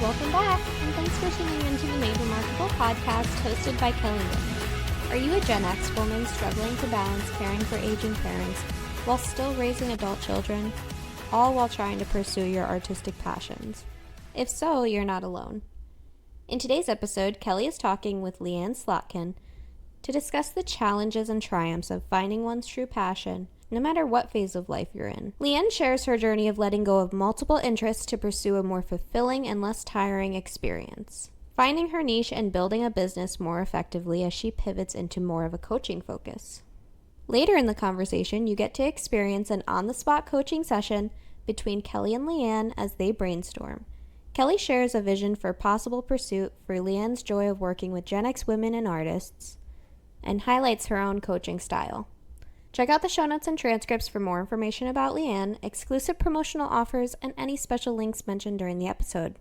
Welcome back, and thanks for tuning into the Made Remarkable podcast hosted by Kellee and Lea. Are you a Gen X woman struggling to balance caring for aging parents while still raising adult children, all while trying to pursue your artistic passions? If so, you're not alone. In today's episode, Kellee is talking with Lea Ann Slotkin to discuss the challenges and triumphs of finding one's true passion, no matter what phase of life you're in. Lea Ann shares her journey of letting go of multiple interests to pursue a more fulfilling and less tiring experience, finding her niche and building a business more effectively as she pivots into more of a coaching focus. Later in the conversation, you get to experience an on-the-spot coaching session between Kellee and Lea Ann as they brainstorm. Kellee shares a vision for possible pursuit for Lea Ann's joy of working with Gen X women and artists, and highlights her own coaching style. Check out the show notes and transcripts for more information about Lea Ann, exclusive promotional offers, and any special links mentioned during the episode.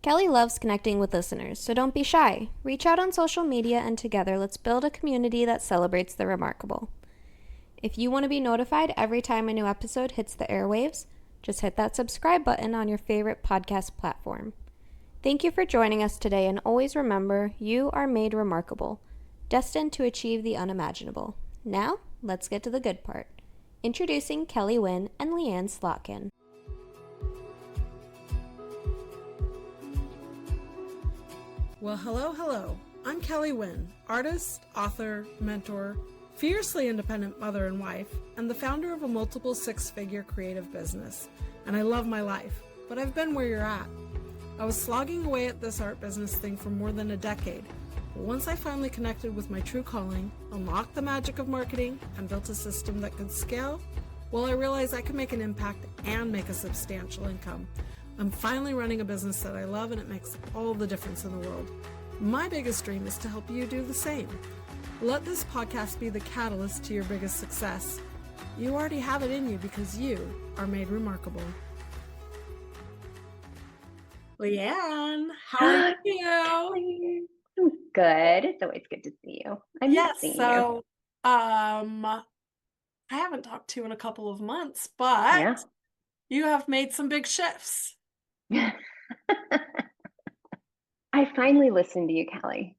Kellee loves connecting with listeners, so don't be shy. Reach out on social media, and together let's build a community that celebrates the remarkable. If you want to be notified every time a new episode hits the airwaves, just hit that subscribe button on your favorite podcast platform. Thank you for joining us today, and always remember, you are made remarkable, destined to achieve the unimaginable. Now, let's get to the good part. Introducing Kellee Wynn and Lea Ann Slotkin. Well, hello. I'm Kellee Wynn, artist, author, mentor, fiercely independent mother and wife, and the founder of a multiple six-figure creative business. And I love my life, but I've been where you're at. I was slogging away at this art business thing for more than a decade. But once I finally connected with my true calling, unlocked the magic of marketing, and built a system that could scale, well, I realized I could make an impact and make a substantial income. I'm finally running a business that I love, and it makes all the difference in the world. My biggest dream is to help you do the same. Let this podcast be the catalyst to your biggest success. You already have it in you because you are made remarkable. Lea Ann, how are you? Good. It's always good to see you. I miss seeing you. I haven't talked to you in a couple of months, but you have made some big shifts. I finally listened to you, Kellee.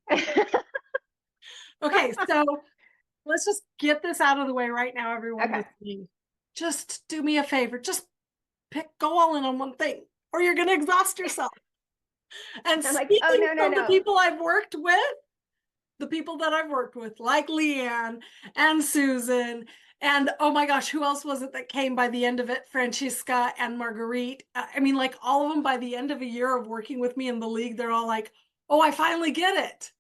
Okay, so let's just get this out of the way right now, everyone. Okay. Listening. Just do me a favor. Just go all in on one thing, or you're going to exhaust yourself. And I'm like, speaking no. the people I've worked with, like Lea Ann and Susan, and oh my gosh, who else was it that came by the end of it? Francesca and Marguerite. I mean, like all of them by the end of a year of working with me in the league, they're all like, oh, I finally get it.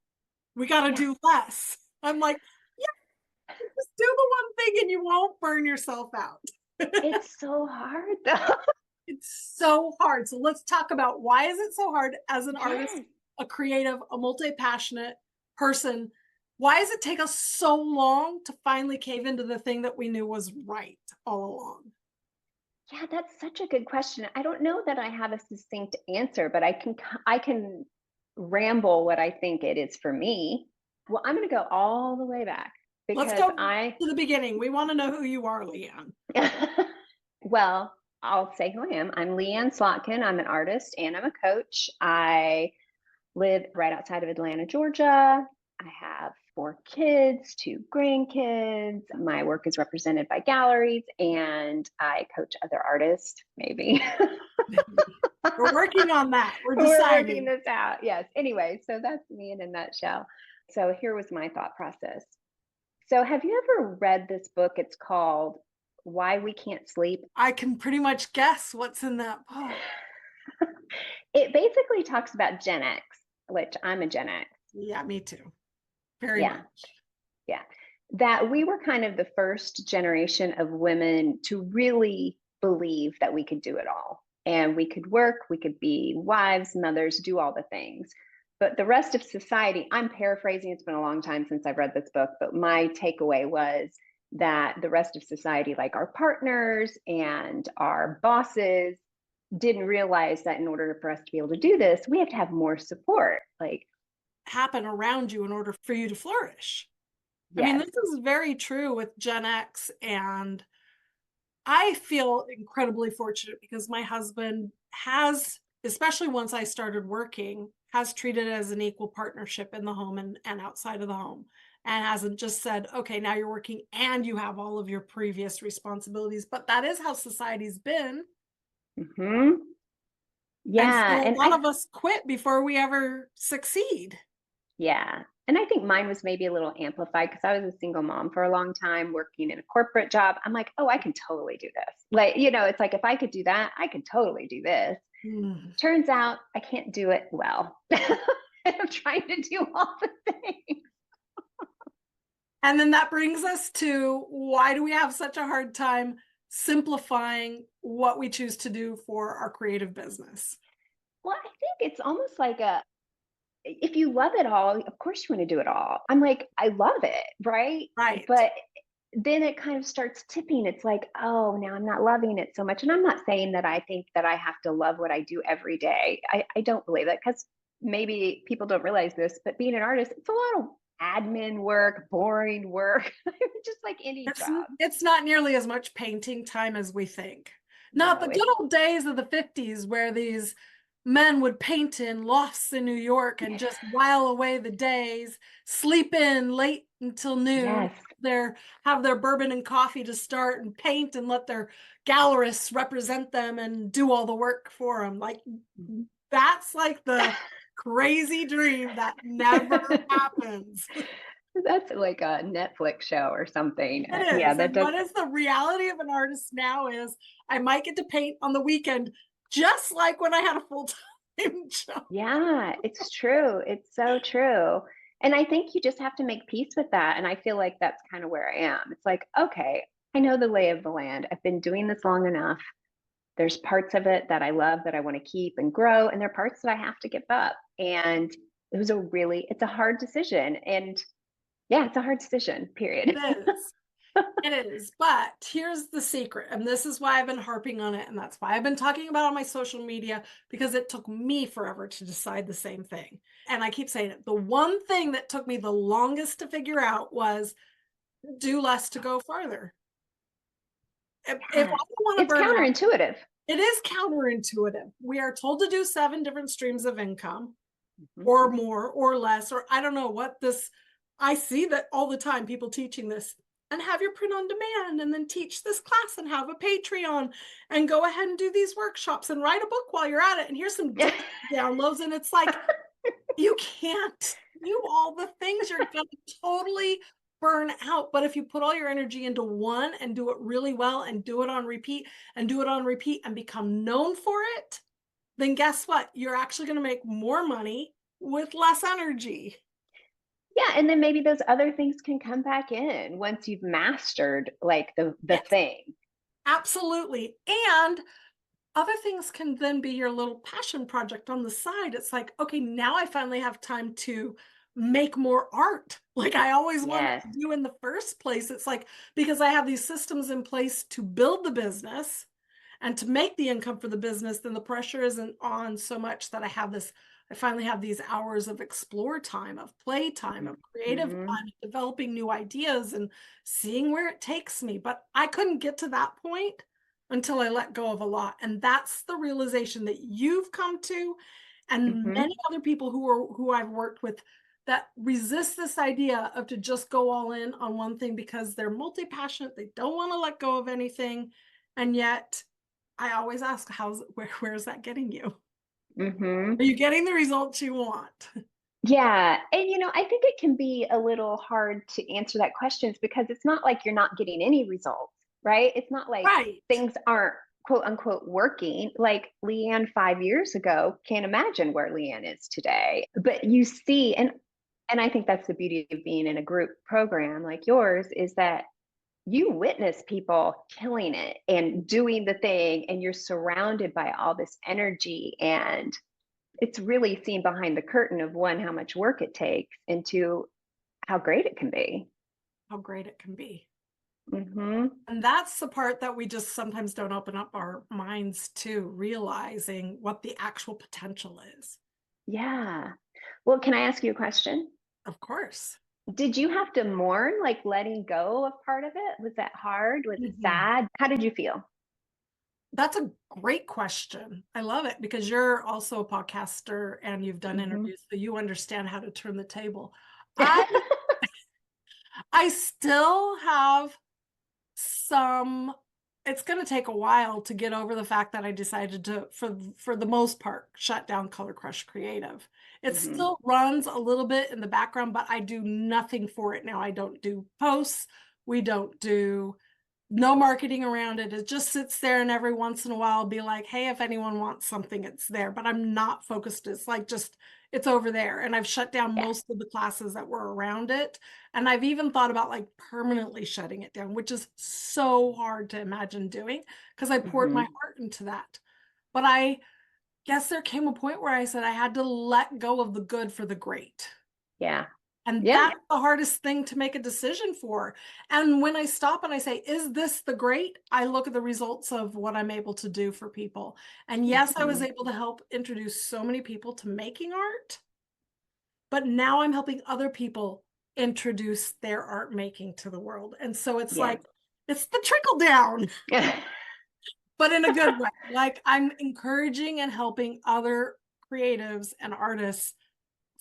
We got to do less. I'm like, yeah, just do the one thing and you won't burn yourself out. It's so hard though. It's so hard. So let's talk about why is it so hard as an artist, a creative, a multi-passionate person? Why does it take us so long to finally cave into the thing that we knew was right all along? Yeah, that's such a good question. I don't know that I have a succinct answer, but I can ramble what I think it is for me. Well, I'm going to go all the way back because let's go to the beginning. We want to know who you are, Lea Ann. Well, I'll say who I am. I'm Lea Ann Slotkin. I'm an artist and I'm a coach. I live right outside of Atlanta, Georgia. I have 4 kids, 2 grandkids. My work is represented by galleries and I coach other artists, maybe. We're working on that. We're working this out. Yes. Anyway, so that's me in a nutshell. So here was my thought process. So have you ever read this book? It's called Why We Can't Sleep. I can pretty much guess what's in that book. It basically talks about Gen X, which I'm a Gen X. Yeah, me too. Very much. Yeah. That we were kind of the first generation of women to really believe that we could do it all. And we could work, we could be wives, mothers, do all the things. But the rest of society, I'm paraphrasing, it's been a long time since I've read this book, but my takeaway was that the rest of society, like our partners and our bosses, didn't realize that in order for us to be able to do this, we have to have more support. Like happen around you in order for you to flourish. Yes. I mean, this is very true with Gen X, and I feel incredibly fortunate because my husband has especially once I started working, has treated it as an equal partnership in the home and outside of the home. And hasn't just said, okay, now you're working and you have all of your previous responsibilities. But that is how society's been. Hmm. And Yeah. so a And lot of us quit before we ever succeed. yeah. And I think mine was maybe a little amplified because I was a single mom for a long time working in a corporate job. I'm like, oh, I can totally do this. Like, it's like if I could do that, I could totally do this. Mm. Turns out I can't do it well. I'm trying to do all the things. And then that brings us to, why do we have such a hard time simplifying what we choose to do for our creative business? Well, I think it's almost like if you love it all, of course you want to do it all. I'm like, I love it, right? Right. But then it kind of starts tipping. It's like, oh, now I'm not loving it so much. And I'm not saying that I think that I have to love what I do every day. I don't believe that, because maybe people don't realize this, but being an artist, it's a lot of admin work, boring work, just like any job. It's not nearly as much painting time as we think. Not No, the good old days of the 50s where these men would paint in lofts in New York and just while away the days, sleep in late until noon, yes. have their bourbon and coffee to start and paint and let their gallerists represent them and do all the work for them. Like, that's like the crazy dream that never happens. That's like a Netflix show or something. It Yeah, is. that And does. what is the reality of an artist now is, I might get to paint on the weekend, just like when I had a full-time job. Yeah, it's true. It's so true. And I think you just have to make peace with that. And I feel like that's kind of where I am. It's like, okay, I know the lay of the land. I've been doing this long enough. There's parts of it that I love, that I want to keep and grow. And there are parts that I have to give up. And it's a hard decision. And yeah, it's a hard decision, period. It is. It is. But here's the secret. And this is why I've been harping on it. And that's why I've been talking about it on my social media, because it took me forever to decide the same thing. And I keep saying it. The one thing that took me the longest to figure out was, do less to go farther. If I don't want to It's burn out, counterintuitive. it is counterintuitive. We are told to do 7 different streams of income, Mm-hmm. or more or less, or I don't know what this, I see that all the time, people teaching this, and have your print on demand, and then teach this class, and have a Patreon, and go ahead and do these workshops, and write a book while you're at it, and here's some downloads. And it's like, you can't do all the things. You're going to totally burn out. But if you put all your energy into one and do it really well, and do it on repeat and do it on repeat, and become known for it, then guess what? You're actually going to make more money with less energy. Yeah, and then maybe those other things can come back in once you've mastered like the Yes, thing. absolutely. And other things can then be your little passion project on the side. It's like, okay, now I finally have time to make more art, like I always wanted Yes. to do in the first place. It's like, because I have these systems in place to build the business and to make the income for the business, then the pressure isn't on so much that I finally have these hours of explore time, of play time, of creative Mm-hmm. time, developing new ideas and seeing where it takes me. But I couldn't get to that point until I let go of a lot. And that's the realization that you've come to, and Mm-hmm. many other people who I've worked with, that resist this idea of to just go all in on one thing because they're multi-passionate. They don't want to let go of anything. And yet I always ask, where's that getting you? Mm-hmm. Are you getting the results you want? Yeah. And I think it can be a little hard to answer that question because it's not like you're not getting any results, right? It's not like Right. things aren't quote unquote working. Like Lea Ann 5 years ago, can't imagine where Lea Ann is today. But you see, and I think that's the beauty of being in a group program like yours, is that you witness people killing it and doing the thing, and you're surrounded by all this energy, and it's really seen behind the curtain of, one, how much work it takes, and two, how great it can be. How great it can be. Mm-hmm. And that's the part that we just sometimes don't open up our minds to, realizing what the actual potential is. Yeah. Well, can I ask you a question? Of course. Did you have to mourn, like letting go of part of it? Was that hard? Was it sad? How did you feel? That's a great question. I love it because you're also a podcaster and you've done interviews, so you understand how to turn the table. I still have some, it's going to take a while to get over the fact that I decided to, for the most part, shut down Color Crush Creative. It still runs a little bit in the background, but I do nothing for it now. I don't do posts. We don't do no marketing around it. It just sits there, and every once in a while I'll be like, hey, if anyone wants something, it's there, but I'm not focused. It's like just, it's over there. And I've shut down most of the classes that were around it. And I've even thought about like permanently shutting it down, which is so hard to imagine doing because I poured my heart into that. But I guess there came a point where I said I had to let go of the good for the great. Yeah. And that's the hardest thing to make a decision for. And when I stop and I say, is this the great? I look at the results of what I'm able to do for people. And yes, I was able to help introduce so many people to making art, but now I'm helping other people introduce their art making to the world. And so it's like, it's the trickle down, but in a good way. Like I'm encouraging and helping other creatives and artists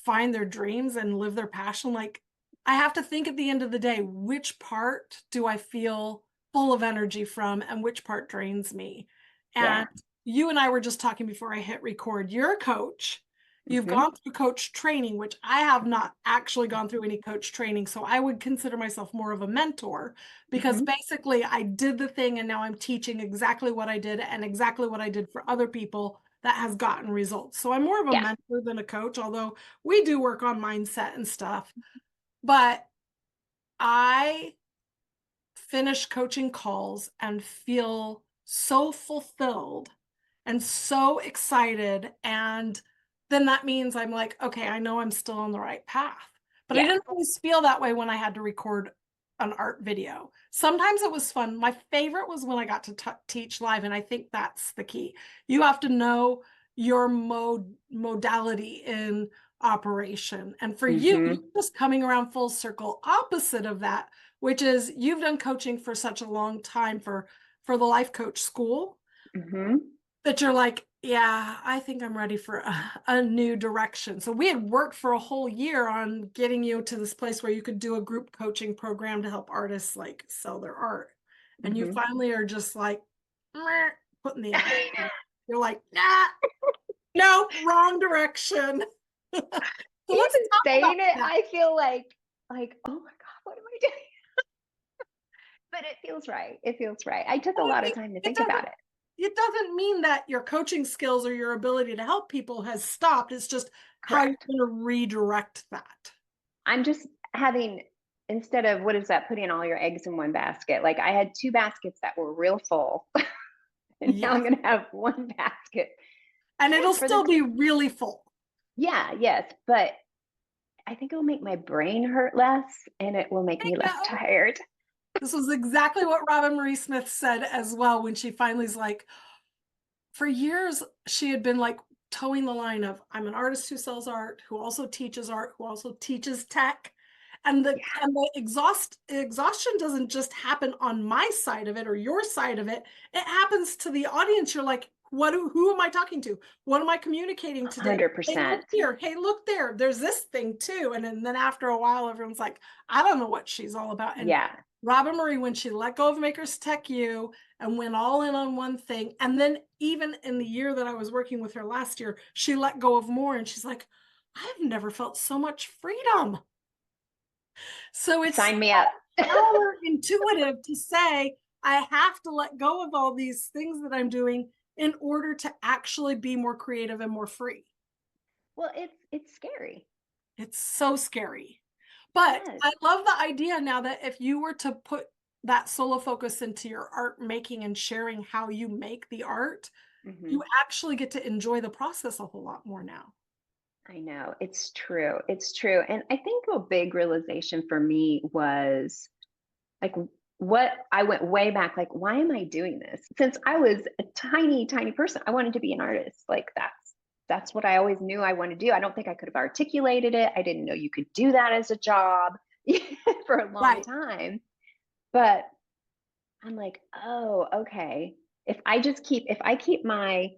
find their dreams and live their passion. Like I have to think at the end of the day, which part do I feel full of energy from and which part drains me? And you and I were just talking before I hit record. You're a coach. You've gone through coach training, which I have not actually gone through any coach training. So I would consider myself more of a mentor because basically I did the thing and now I'm teaching exactly what I did and exactly what I did for other people that has gotten results. So I'm more of a mentor than a coach, although we do work on mindset and stuff. But I finish coaching calls and feel so fulfilled and so excited. And then that means I'm like, okay, I know I'm still on the right path. But I didn't always feel that way when I had to record an art video. Sometimes it was fun. My favorite was when I got to teach live. And I think that's the key. You have to know your modality in operation. And for you, you're just coming around full circle opposite of that, which is you've done coaching for such a long time for the life coach school that you're like, yeah, I think I'm ready for a new direction. So we had worked for a whole year on getting you to this place where you could do a group coaching program to help artists like sell their art. And you finally are just like, putting the end. You're like, nah, no, wrong direction. So let's talk saying about it, that. I feel like, oh my God, what am I doing? But it feels right. It feels right. I took a lot of time to think about it. It doesn't mean that your coaching skills or your ability to help people has stopped. It's just how you're going to redirect that. I'm just having, instead of, what is that, putting all your eggs in one basket? Like I had 2 baskets that were real full. And now I'm going to have 1 basket. And it'll still be really full. Yeah, yes. But I think it will make my brain hurt less and it will make me less tired. This was exactly what Robin Marie Smith said as well when she finally's like, for years, she had been like towing the line of, I'm an artist who sells art, who also teaches art, who also teaches tech. And the exhaustion doesn't just happen on my side of it or your side of it. It happens to the audience. You're like, who am I talking to? What am I communicating today? 100%. Hey, look here. Hey, look there. There's this thing too. And then after a while, everyone's like, I don't know what she's all about. And Robin Marie, when she let go of Makers Tech U and went all in on one thing, and then even in the year that I was working with her last year, she let go of more. And she's like, I've never felt so much freedom. So it's sign me up. counterintuitive to say I have to let go of all these things that I'm doing in order to actually be more creative and more free. Well, it's scary. It's so scary. But I love the idea now that if you were to put that solo focus into your art making and sharing how you make the art, you actually get to enjoy the process a whole lot more now. I know, it's true. It's true. And I think a big realization for me was like, what I went way back, like, why am I doing this? Since I was a tiny person, I wanted to be an artist. Like that's what I always knew I wanted to do. I don't think I could have articulated it. I didn't know you could do that as a job for a long time. But I'm like, oh, okay. if I keep my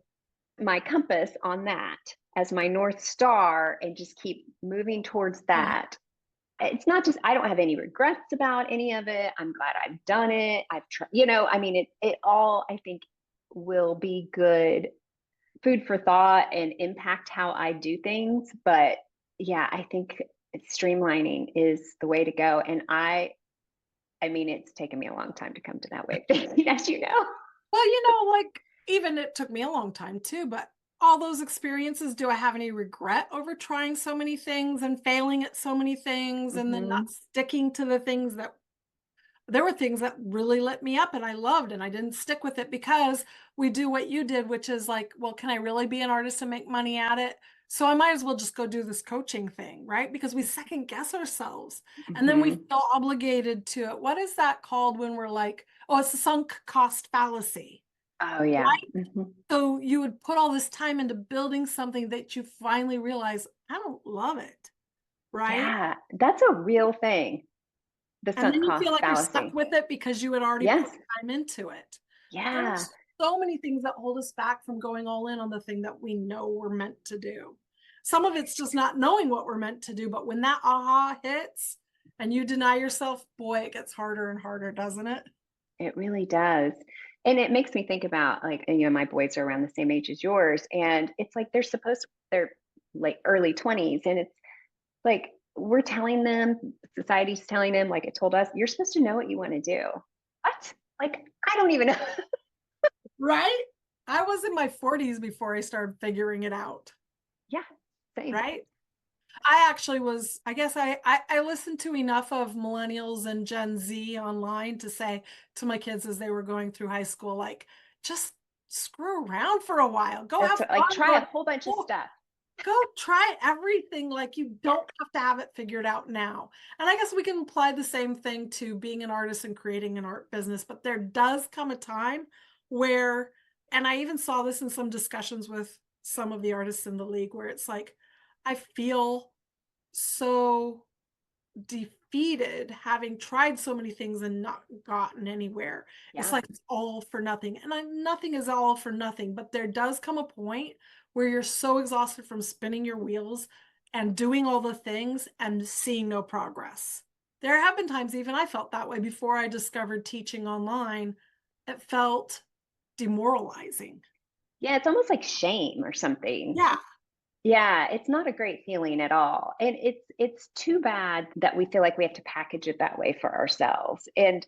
compass on that as my North Star and just keep moving towards that, it's not just, I don't have any regrets about any of it. I'm glad I've done it. I've tried, I mean, it all, I think, will be good food for thought and impact how I do things. But yeah, I think streamlining is the way to go. And I mean, it's taken me a long time to come to that way, as you know. Well, like even it took me a long time too, but all those experiences, do I have any regret over trying so many things and failing at so many things and then not sticking to the things that there were things that really lit me up and I loved and I didn't stick with it because we do what you did, which is like, well, can I really be an artist and make money at it? So I might as well just go do this coaching thing, right? Because we second guess ourselves and then we feel obligated to it. What is that called when we're like, oh, it's the sunk cost fallacy. Oh yeah. Right? So you would put all this time into building something that you finally realize, I don't love it. Right? Yeah, that's a real thing. The And sunk then you cost feel like you're fallacy. stuck with it because you had already Yes. put time into it. Yeah. There's so many things that hold us back from going all in on the thing that we know we're meant to do. Some of it's just not knowing what we're meant to do, but when that aha hits and you deny yourself, boy, it gets harder and harder, doesn't it? It really does. And it makes me think about like, my boys are around the same age as yours. And it's like they're like early 20s. And it's like we're telling them, society's telling them, like it told us, you're supposed to know what you want to do. What? Like, I don't even know. Right? I was in my 40s before I started figuring it out. Yeah, same. Right? I actually was, I guess I listened to enough of millennials and Gen Z online to say to my kids as they were going through high school, like, just screw around for a while. Go have Like fun. try a whole bunch of stuff. Go try everything. Like you don't have to have it figured out now. And I guess we can apply the same thing to being an artist and creating an art business. But there does come a time where, and I even saw this in some discussions with some of the artists in the league, where it's like, I feel so defeated having tried so many things and not gotten anywhere. Yeah. It's like it's all for nothing. And nothing is all for nothing, but there does come a point where you're so exhausted from spinning your wheels and doing all the things and seeing no progress. There have been times even I felt that way before I discovered teaching online. It felt demoralizing. Yeah, it's almost like shame or something. Yeah. Yeah, it's not a great feeling at all. And it's too bad that we feel like we have to package it that way for ourselves. And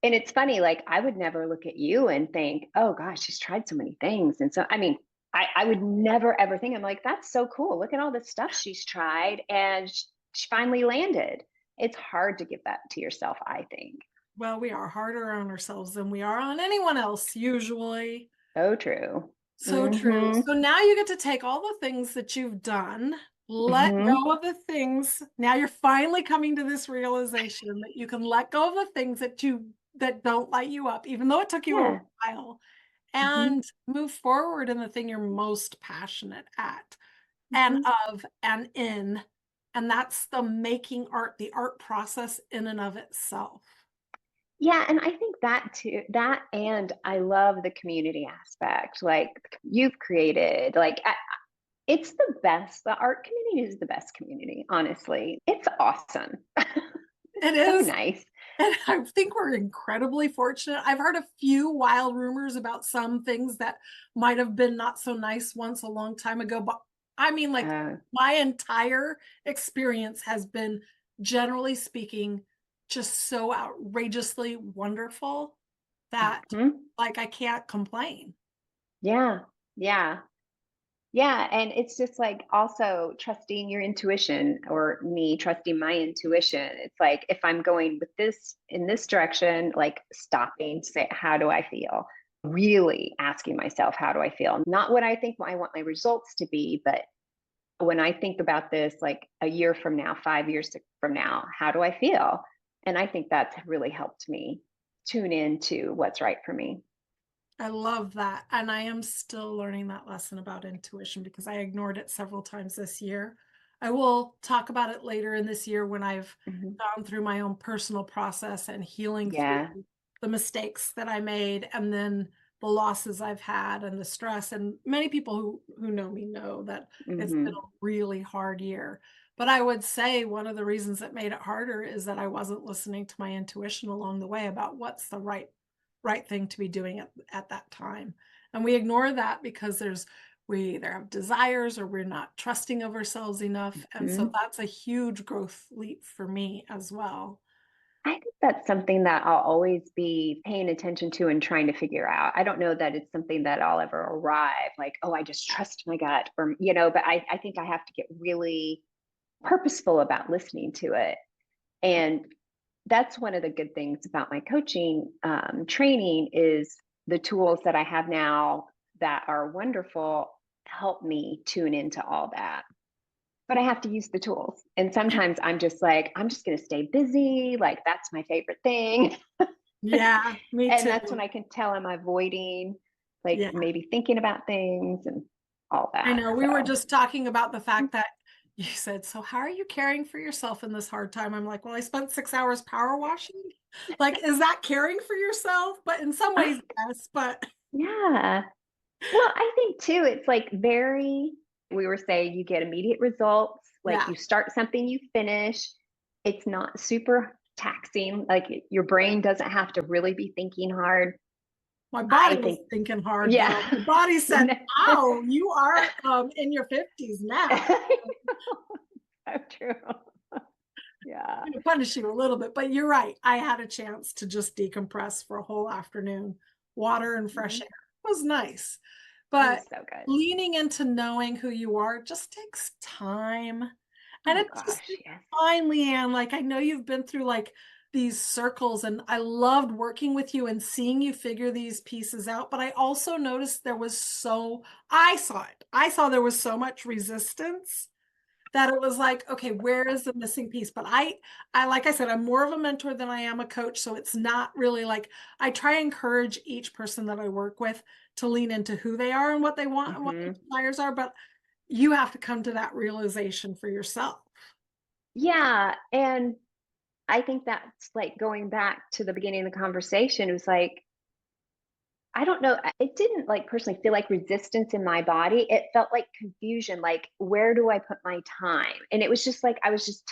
it's funny, like I would never look at you and think, oh gosh, she's tried so many things. And so I mean, I would never ever think, I'm like, that's so cool. Look at all the stuff she's tried and she finally landed. It's hard to give that to yourself, I think. Well, we are harder on ourselves than we are on anyone else, usually. So true. So true. So now you get to take all the things that you've done, let go of the things. Now you're finally coming to this realization that you can let go of the things that don't light you up, even though it took you a while, and move forward in the thing you're most passionate at and of and in. And that's the making art, the art process in and of itself. Yeah, and I think that too, that and I love the community aspect. Like you've created, like it's the best. The art community is the best community, honestly. It's awesome. It is so nice. And I think we're incredibly fortunate. I've heard a few wild rumors about some things that might have been not so nice once a long time ago. But I mean, like my entire experience has been, generally speaking, just so outrageously wonderful that like I can't complain. Yeah. And it's just like also trusting your intuition, or me trusting my intuition. It's like if I'm going with this in this direction, like stopping to say, how do I feel? Really asking myself, how do I feel? Not what I think I want my results to be, but when I think about this, like a year from now, 5 years from now, how do I feel? And I think that's really helped me tune into what's right for me. I love that. And I am still learning that lesson about intuition because I ignored it several times this year. I will talk about it later in this year when I've gone through my own personal process and healing through the mistakes that I made, and then the losses I've had and the stress. And many people who know me know that it's been a really hard year. But I would say one of the reasons that made it harder is that I wasn't listening to my intuition along the way about what's the right thing to be doing at that time. And we ignore that because we either have desires or we're not trusting of ourselves enough. And so that's a huge growth leap for me as well. I think that's something that I'll always be paying attention to and trying to figure out. I don't know that it's something that I'll ever arrive like, oh, I just trust my gut, or, but I think I have to get really purposeful about listening to it. And that's one of the good things about my coaching training is the tools that I have now that are wonderful help me tune into all that. But I have to use the tools. And sometimes I'm just like, I'm just going to stay busy. Like, that's my favorite thing. Yeah, me too. And that's when I can tell I'm avoiding, maybe thinking about things and all that. I know. We were just talking about the fact that you said, so how are you caring for yourself in this hard time? I'm like, well, I spent 6 hours power washing. Like, is that caring for yourself? But in some ways, yes. But yeah. Well, I think too, it's like we were saying you get immediate results. Like you start something, you finish. It's not super taxing. Like your brain doesn't have to really be thinking hard. My body was thinking hard. Yeah. The body said, oh, you are in your 50s now. So true. Yeah. I'm going to punish you a little bit, but you're right. I had a chance to just decompress for a whole afternoon. Water and fresh air. It was nice. But so good. Leaning into knowing who you are just takes time. And it's just fine, Lea Ann. Like, I know you've been through like these circles, and I loved working with you and seeing you figure these pieces out. But I also noticed I saw there was so much resistance that it was like, okay, where is the missing piece? But I like I said, I'm more of a mentor than I am a coach. So it's not really like, I try to encourage each person that I work with to lean into who they are and what they want and what their desires are. But you have to come to that realization for yourself. Yeah. And I think that's like going back to the beginning of the conversation. It was like, I don't know. It didn't like personally feel like resistance in my body. It felt like confusion. Like, where do I put my time? And it was just like, I was just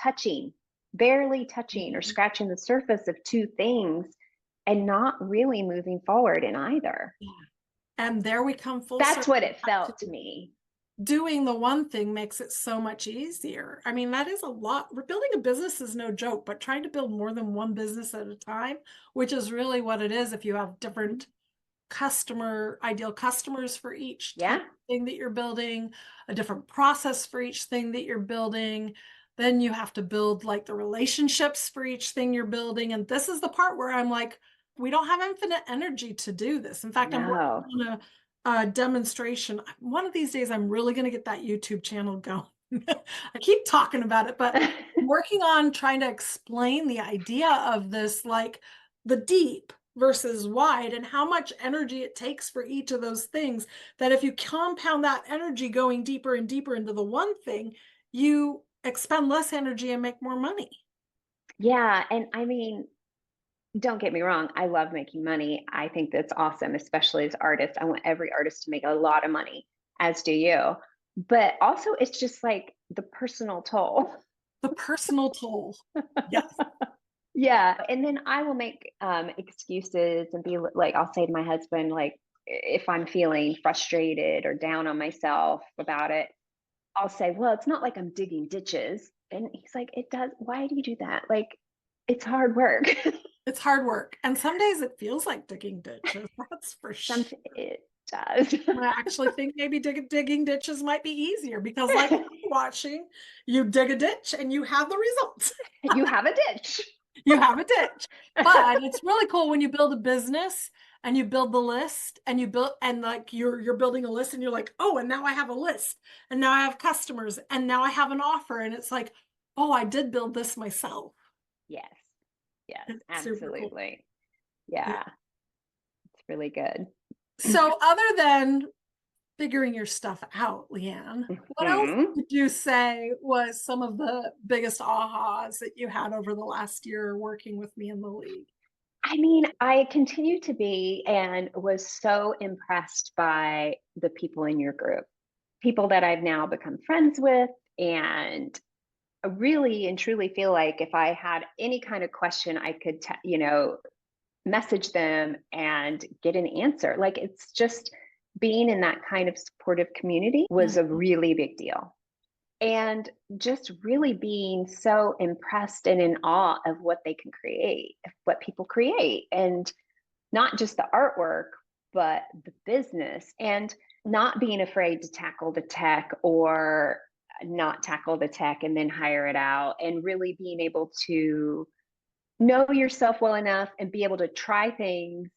barely touching or scratching the surface of two things and not really moving forward in either. Yeah. And there we come full circle. That's what it felt to me. Doing the one thing makes it so much easier. I mean, that is a lot. Building a business is no joke, but trying to build more than one business at a time, which is really what it is if you have different ideal customers for each thing that you're building, a different process for each thing that you're building. Then you have to build like the relationships for each thing you're building. And this is the part where I'm like, we don't have infinite energy to do this. In fact, I'm working on a demonstration. One of these days, I'm really going to get that YouTube channel going. I keep talking about it, but I'm working on trying to explain the idea of this, like the deep versus wide, and how much energy it takes for each of those things, that if you compound that energy going deeper and deeper into the one thing, you expend less energy and make more money. Yeah. And I mean, don't get me wrong, I love making money. I think that's awesome, especially as artists. I want every artist to make a lot of money, as do you. But also, it's just like the personal toll. The personal toll. Yes. Yeah. And then I will make excuses and be like, I'll say to my husband, like, if I'm feeling frustrated or down on myself about it, I'll say, well, it's not like I'm digging ditches. And he's like, it does. Why do you do that? Like, it's hard work. It's hard work. And some days it feels like digging ditches. That's for sure. It does. I actually think maybe digging ditches might be easier, because like watching, you dig a ditch and you have the results. You have a ditch. You have a ditch. But it's really cool when you build a business and you build the list and like you're building a list and you're like, oh, and now I have a list and now I have customers and now I have an offer. And it's like, oh, I did build this myself. Yes. Yes, absolutely. Cool. Yeah. It's really good. So other than figuring your stuff out, Lea Ann, what else would you say was some of the biggest ahas that you had over the last year working with me in the league? I mean, I continue to be and was so impressed by the people in your group, people that I've now become friends with. And I really and truly feel like if I had any kind of question, I could, message them and get an answer. Like it's just being in that kind of supportive community was a really big deal. And just really being so impressed and in awe of what they can create, what people create, and not just the artwork, but the business, and not being afraid to tackle the tech or not tackle the tech and then hire it out, and really being able to know yourself well enough and be able to try things,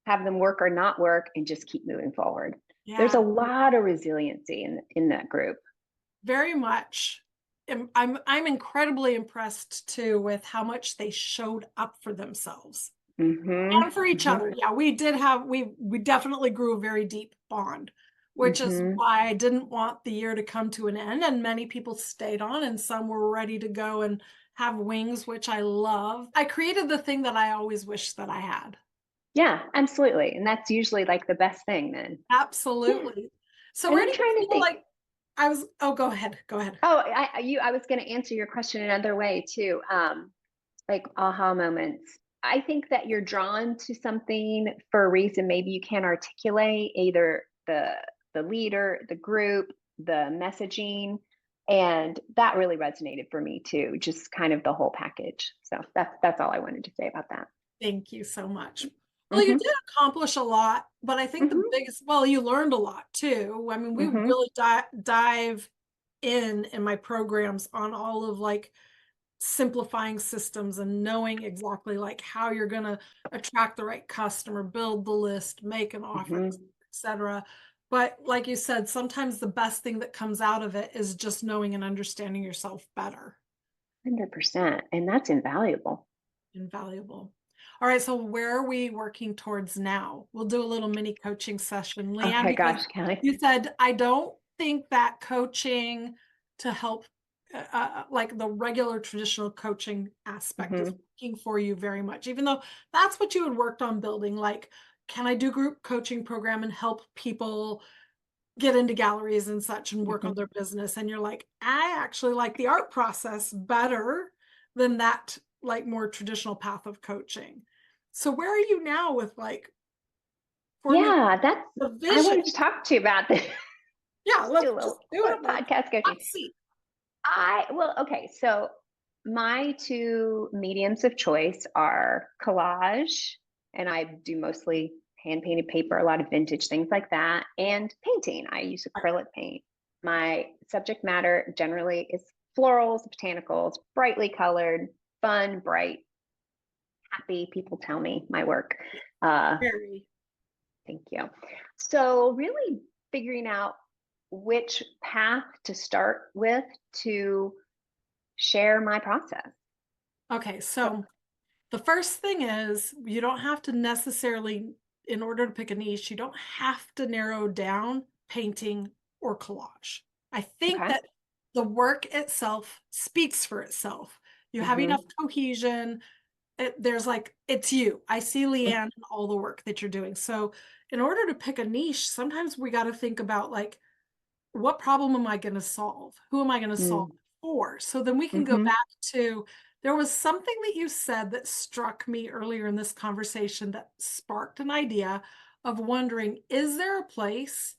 have them work or not work, and just keep moving forward. There's a lot of resiliency in that group. Very much. I'm incredibly impressed too with how much they showed up for themselves and for each other. Yeah, we definitely grew a very deep bond, which is why I didn't want the year to come to an end. And many people stayed on, and some were ready to go and have wings, which I love. I created the thing that I always wished that I had. Yeah, absolutely. And that's usually like the best thing then. Absolutely. Yeah. So and where do you feel like go ahead. Oh, I was going to answer your question another way too. Like aha moments. I think that you're drawn to something for a reason maybe you can't articulate, either the leader, the group, the messaging, and that really resonated for me too. Just kind of the whole package. So that's all I wanted to say about that. Thank you so much. Well, you did accomplish a lot, but I think the biggest, you learned a lot too. I mean, we really dive in my programs on all of like simplifying systems and knowing exactly like how you're going to attract the right customer, build the list, make an offer, etc. But like you said, sometimes the best thing that comes out of it is just knowing and understanding yourself better. 100%. And that's invaluable. Invaluable. All right, so where are we working towards now? We'll do a little mini coaching session. Lea Ann, okay, gosh, Kelly. You said, I don't think that coaching to help, like the regular traditional coaching aspect is working for you very much, even though that's what you had worked on building. Like, can I do group coaching program and help people get into galleries and such and work on their business? And you're like, I actually like the art process better than that, like more traditional path of coaching. So where are you now with like, that's the vision? I wanted to talk to you about this. Yeah, let's do it. Podcast coaching. Let's see. Okay. So my two mediums of choice are collage, and I do mostly hand painted paper, a lot of vintage things like that, and painting. I use acrylic paint. My subject matter generally is florals, botanicals, brightly colored, fun, bright, happy. People tell me my work. Very. Thank you. So really figuring out which path to start with to share my process. Okay, so the first thing is you don't have to necessarily, in order to pick a niche, you don't have to narrow down painting or collage. I think that the work itself speaks for itself. You have enough cohesion. There's like, it's you. I see Lea Ann in all the work that you're doing. So in order to pick a niche, sometimes we got to think about like, what problem am I going to solve? Who am I going to solve it for? So then we can go back to, there was something that you said that struck me earlier in this conversation that sparked an idea of wondering, is there a place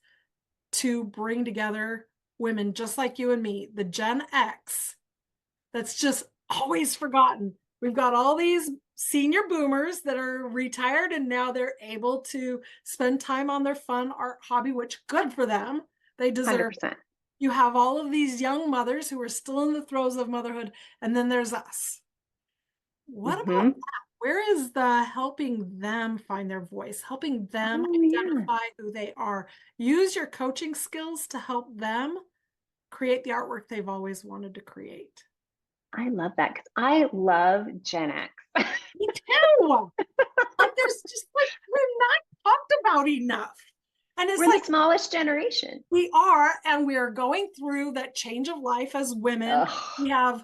to bring together women just like you and me, the Gen X, that's just always forgotten? We've got all these senior boomers that are retired and now they're able to spend time on their fun art hobby, which good for them. They deserve 100%. You have all of these young mothers who are still in the throes of motherhood, and then there's us. What about that? Where is the helping them find their voice, helping them identify who they are? Use your coaching skills to help them create the artwork they've always wanted to create. I love that because I love Gen X. Me too. Like there's just like, we're not talked about enough. And it's we're like the smallest generation. We are, and we are going through that change of life as women. We have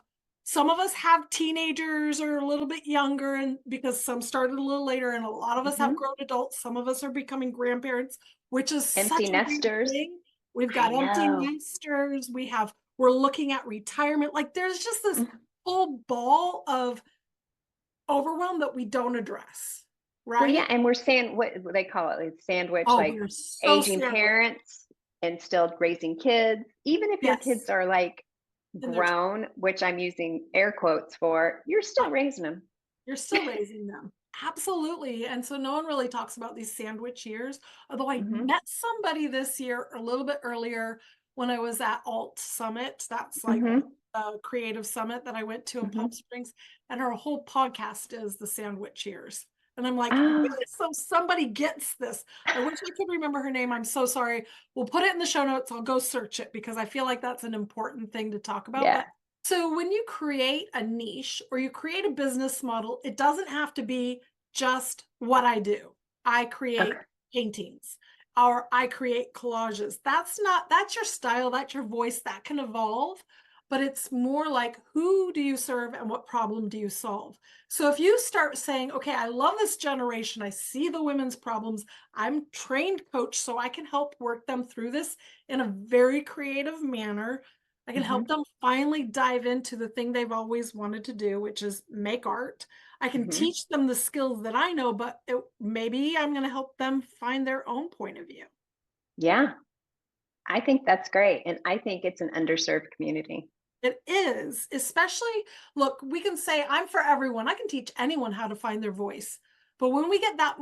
some of us have teenagers or a little bit younger, and because some started a little later, and a lot of us have grown adults. Some of us are becoming grandparents, which is Empty such a weird nesters. thing. We've I got empty know. nesters. We're looking at retirement. Like there's just this whole ball of overwhelm that we don't address, Well, yeah, right? and we're saying what they call it, like sandwich, Oh, like we're so aging sandwiched parents and still raising kids. Even if your kids Yes, are like in their grown, which I'm using air quotes for, you're still raising them. you're still raising them. Absolutely. And so no one really talks about these sandwich years. Although I Mm-hmm. met somebody this year a little bit earlier when I was at Alt Summit. That's like Mm-hmm. a creative summit that I went to in Mm-hmm. Palm Springs. And her whole podcast is the sandwich years. And I'm like, Oh, really? So somebody gets this. I wish I could remember her name. I'm so sorry. We'll put it in the show notes. I'll go search it because I feel like that's an important thing to talk about. yeah. But so when you create a niche or you create a business model, it doesn't have to be just what I do. I create Okay. paintings or I create collages. That's your style, that's your voice, that can evolve, but it's more like who do you serve and what problem do you solve? So if you start saying, okay, I love this generation, I see the women's problems, I'm trained coach, so I can help work them through this in a very creative manner. I can Mm-hmm. help them finally dive into the thing they've always wanted to do, which is make art. I can Mm-hmm. teach them the skills that I know, but maybe I'm going to help them find their own point of view. Yeah, I think that's great. And I think it's an underserved community. It is, especially, look, we can say I'm for everyone. I can teach anyone how to find their voice. But when we get that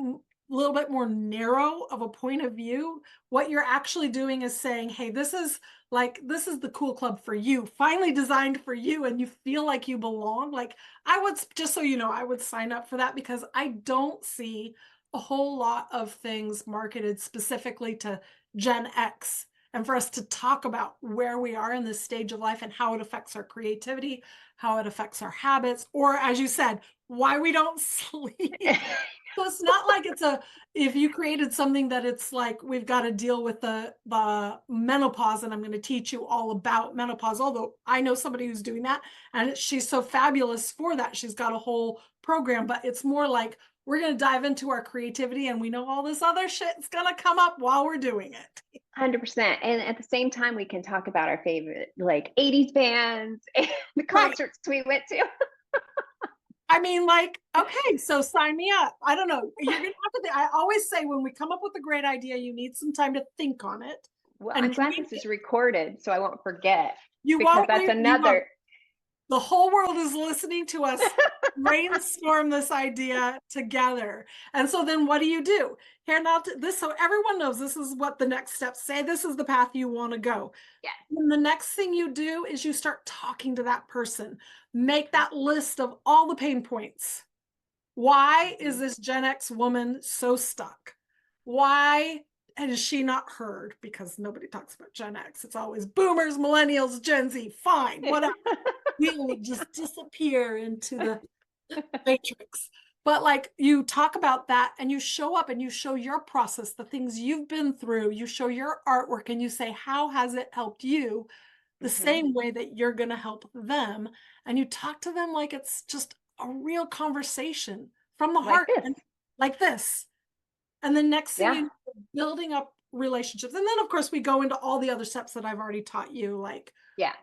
little bit more narrow of a point of view, what you're actually doing is saying, hey, this is the cool club for you, finally designed for you, and you feel like you belong. Like I would, just so you know, I would sign up for that because I don't see a whole lot of things marketed specifically to Gen X and for us to talk about where we are in this stage of life and how it affects our creativity, how it affects our habits, or as you said, why we don't sleep. So it's not like if you created something that it's like we've got to deal with the menopause and I'm going to teach you all about menopause, although I know somebody who's doing that and she's so fabulous for that. She's got a whole program, but it's more like we're going to dive into our creativity and we know all this other shit's going to come up while we're doing it. 100%. And at the same time, we can talk about our favorite like 80s bands and the Right. concerts we went to. I mean, like, okay, so sign me up. I don't know. You're gonna have to. I always say when we come up with a great idea, you need some time to think on it Well, and I'm glad tweak this is it. recorded so I won't forget You because won't. that's You won't. another. The whole world is listening to us brainstorm this idea together. And so then what do? Here now this so everyone knows this is what the next steps say. This is the path you want to go. Yeah. And the next thing you do is you start talking to that person. Make that list of all the pain points. Why is this Gen X woman so stuck? Why has she not heard? Because nobody talks about Gen X. It's always boomers, millennials, Gen Z. Fine, whatever. We just disappear into the matrix. But like you talk about that and you show up and you show your process, the things you've been through, you show your artwork and you say, how has it helped you? The same way that you're going to help them. And you talk to them like it's just a real conversation from the Like heart, this. and like this. And the next thing Yeah. you know, building up relationships. And then, of course, we go into all the other steps that I've already taught you, like Yeah.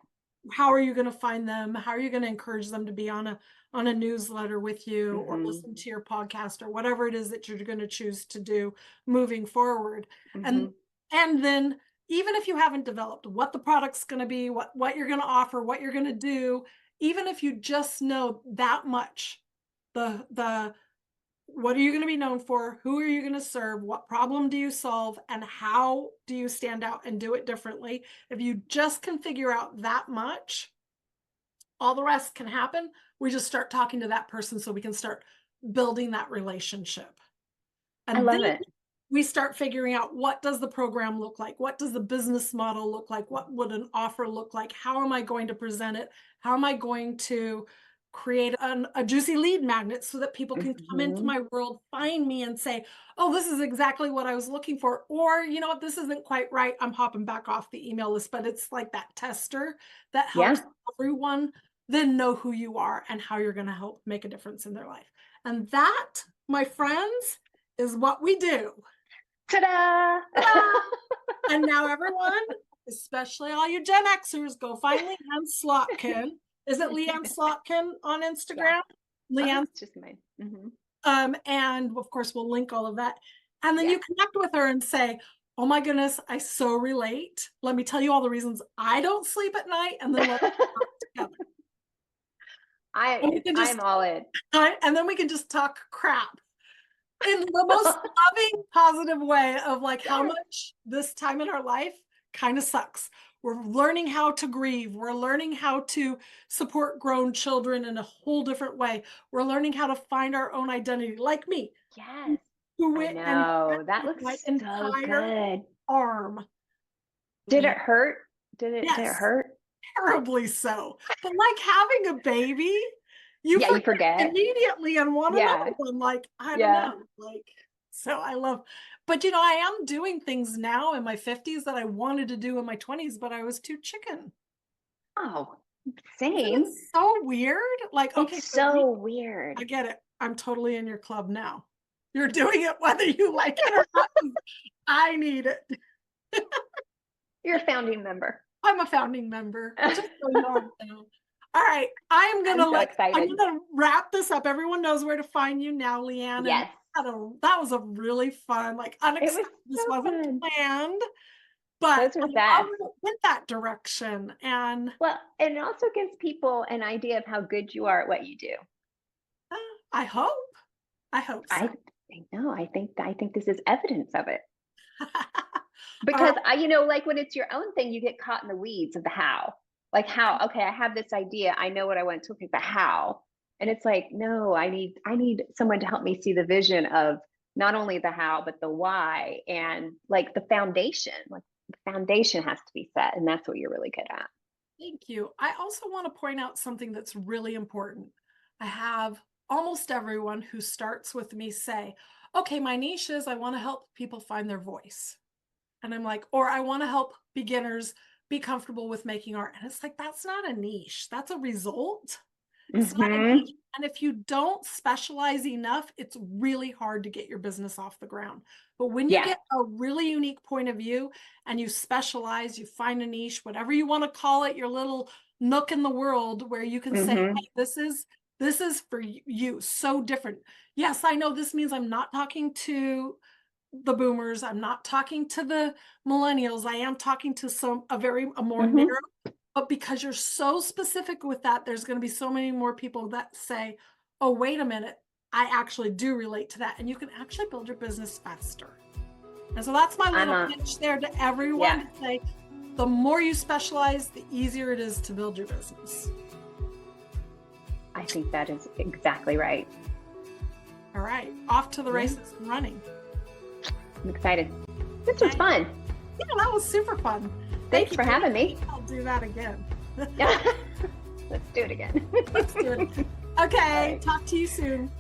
how are you going to find them? How are you going to encourage them to be on a newsletter with you or listen to your podcast or whatever it is that you're going to choose to do moving forward? And then even if you haven't developed what the product's going to be, what you're going to offer, what you're going to do, even if you just know that much, the what are you going to be known for? Who are you going to serve? What problem do you solve? And how do you stand out and do it differently? If you just can figure out that much, all the rest can happen. We just start talking to that person so we can start building that relationship. I And then love it. we start figuring out, what does the program look like? What does the business model look like? What would an offer look like? How am I going to present it? How am I going to create a juicy lead magnet so that people can come into my world, find me and say, oh, this is exactly what I was looking for. Or, you know what, this isn't quite right. I'm hopping back off the email list, but it's like that tester that helps Yeah. everyone then know who you are and how you're going to help make a difference in their life. And that, my friends, is what we do. Ta-da! Ta-da! And now everyone, especially all you Gen Xers, go find Lea Ann Slotkin. Is it Lea Ann Slotkin on Instagram? Yeah. Lea Ann. It's just mine. And of course, we'll link all of that. And then you connect with her and say, oh my goodness, I so relate. Let me tell you all the reasons I don't sleep at night. And then let's talk together. I'm all in. And then we can just talk crap in the most loving, positive way of like how much this time in our life kind of sucks. We're learning how to grieve. We're learning how to support grown children in a whole different way. We're learning how to find our own identity, like me. Yes. I know. That looks so good. Arm. Did it hurt? Did it hurt? Terribly so. But like having a baby, you forget immediately and want another one. Like, I don't know. Like, so I love, but I am doing things now in my 50s that I wanted to do in my 20s, but I was too chicken. Oh, same. It's so weird. Like, okay. It's so weird. I get it. I'm totally in your club now. You're doing it whether you like it or not. I need it. You're a founding member. I'm a founding member. Just so you know. All right. I'm gonna wrap this up. Everyone knows where to find you now, Lea Ann. Yes. That was a really fun, like unexpected. This wasn't planned, but those are best. Went that direction. And it also gives people an idea of how good you are at what you do. I hope so. I know. I think this is evidence of it. Because like when it's your own thing, you get caught in the weeds of the how. Like how, okay, I have this idea. I know what I want to do, but how? And it's like, no, I need someone to help me see the vision of not only the how, but the why, and like the foundation. Like the foundation has to be set, and that's what you're really good at. Thank you. I also want to point out something that's really important. I have almost everyone who starts with me say, okay, my niche is I want to help people find their voice. And I'm like, or I want to help beginners be comfortable with making art. And it's like, that's not a niche. That's a result. It's not a niche. And if you don't specialize enough, it's really hard to get your business off the ground. But when you get a really unique point of view and you specialize, you find a niche, whatever you want to call it, your little nook in the world where you can say, hey, this is for you. So different. Yes, I know this means I'm not talking to the boomers. I'm not talking to the millennials. I am talking to a more narrow, but because you're so specific with that, there's going to be so many more people that say, oh, wait a minute, I actually do relate to that. And you can actually build your business faster. And so that's my little pitch there to everyone to say, the more you specialize, the easier it is to build your business. I think that is exactly right. All right, off to the races and running. I'm excited. This was fun. Yeah, that was super fun. Thanks for having me. I'll do that again. Let's do it again. Let's do it again. Okay, talk to you soon.